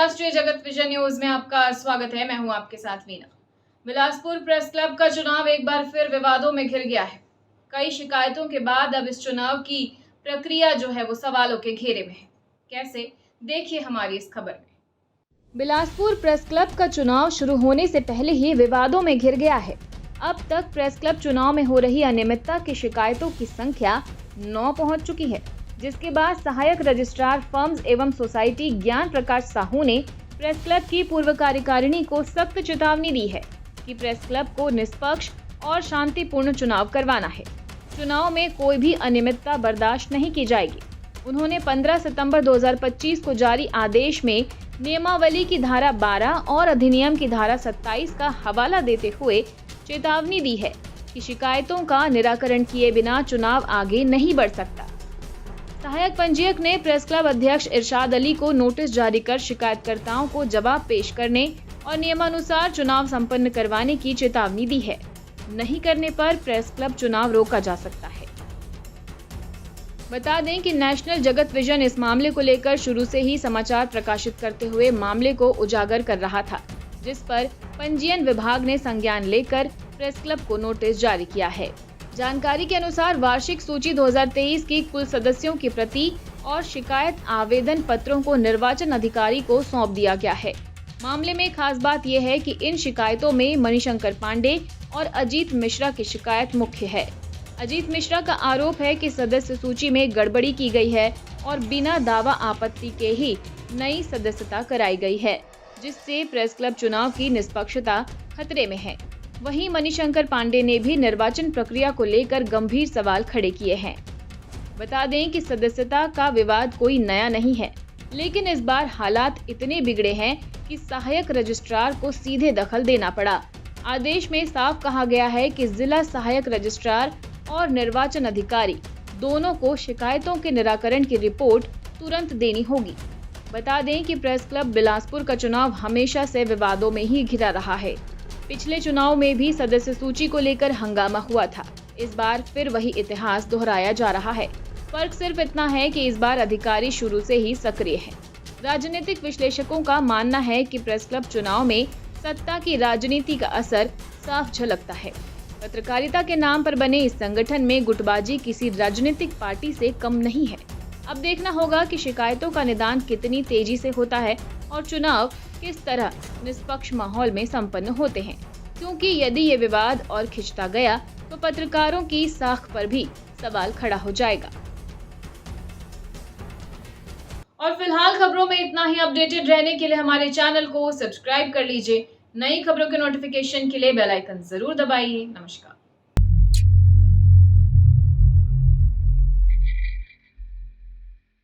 राष्ट्रीय जगत vision news में आपका स्वागत है। मैं हूं आपके साथ वीना। बिलासपुर प्रेस क्लब का चुनाव एक बार फिर विवादों में घिर गया है। कई शिकायतों के बाद अब इस चुनाव की प्रक्रिया जो है वो सवालों के घेरे में है। कैसे, देखिए हमारी इस खबर में। बिलासपुर प्रेस क्लब का चुनाव शुरू होने से पहले ही विवादों में घिर गया है। अब तक प्रेस क्लब चुनाव में हो रही अनियमितता की शिकायतों की संख्या 9 पहुंच चुकी है, जिसके बाद सहायक रजिस्ट्रार फर्म्स एवं सोसाइटी ज्ञान प्रकाश साहू ने प्रेस क्लब की पूर्व कार्यकारिणी को सख्त चेतावनी दी है कि प्रेस क्लब को निष्पक्ष और शांतिपूर्ण चुनाव करवाना है। चुनाव में कोई भी अनियमितता बर्दाश्त नहीं की जाएगी। उन्होंने 15 सितंबर 2025 को जारी आदेश में नियमावली की धारा 12 और अधिनियम की धारा 27 का हवाला देते हुए चेतावनी दी है कि शिकायतों का निराकरण किए बिना चुनाव आगे नहीं बढ़ सकता। सहायक पंजीयक ने प्रेस क्लब अध्यक्ष इरशाद अली को नोटिस जारी कर शिकायतकर्ताओं को जवाब पेश करने और नियमानुसार चुनाव संपन्न करवाने की चेतावनी दी है। नहीं करने पर प्रेस क्लब चुनाव रोका जा सकता है। बता दें कि नेशनल जगत विजन इस मामले को लेकर शुरू से ही समाचार प्रकाशित करते हुए मामले को उजागर कर रहा था, जिस पर पंजीयन विभाग ने संज्ञान लेकर प्रेस क्लब को नोटिस जारी किया है। जानकारी के अनुसार वार्षिक सूची 2023 की कुल सदस्यों की प्रति और शिकायत आवेदन पत्रों को निर्वाचन अधिकारी को सौंप दिया गया है। मामले में खास बात यह है कि इन शिकायतों में मणिशंकर पांडे और अजीत मिश्रा की शिकायत मुख्य है। अजीत मिश्रा का आरोप है कि सदस्य सूची में गड़बड़ी की गई है और बिना दावा आपत्ति के ही नई सदस्यता कराई गई है, जिससे प्रेस क्लब चुनाव की निष्पक्षता खतरे में है। वहीं मणिशंकर पांडे ने भी निर्वाचन प्रक्रिया को लेकर गंभीर सवाल खड़े किए हैं। बता दें कि सदस्यता का विवाद कोई नया नहीं है, लेकिन इस बार हालात इतने बिगड़े हैं कि सहायक रजिस्ट्रार को सीधे दखल देना पड़ा। आदेश में साफ कहा गया है कि जिला सहायक रजिस्ट्रार और निर्वाचन अधिकारी दोनों को शिकायतों के निराकरण की रिपोर्ट तुरंत देनी होगी। बता दें कि प्रेस क्लब बिलासपुर का चुनाव हमेशा से विवादों में ही घिरा रहा है। पिछले चुनाव में भी सदस्य सूची को लेकर हंगामा हुआ था। इस बार फिर वही इतिहास दोहराया जा रहा है। फर्क सिर्फ इतना है कि इस बार अधिकारी शुरू से ही सक्रिय हैं। राजनीतिक विश्लेषकों का मानना है कि प्रेस क्लब चुनाव में सत्ता की राजनीति का असर साफ झलकता है। पत्रकारिता के नाम पर बने इस संगठन में गुटबाजी किसी राजनीतिक पार्टी से कम नहीं है। अब देखना होगा कि शिकायतों का निदान कितनी तेजी से होता है और चुनाव किस तरह निष्पक्ष माहौल में संपन्न होते हैं, क्योंकि यदि ये विवाद और खिंचता गया तो पत्रकारों की साख पर भी सवाल खड़ा हो जाएगा। और फिलहाल खबरों में इतना ही। अपडेटेड रहने के लिए हमारे चैनल को सब्सक्राइब कर लीजिए। नई खबरों के नोटिफिकेशन के लिए बेल आइकन जरूर दबाइए। नमस्कार।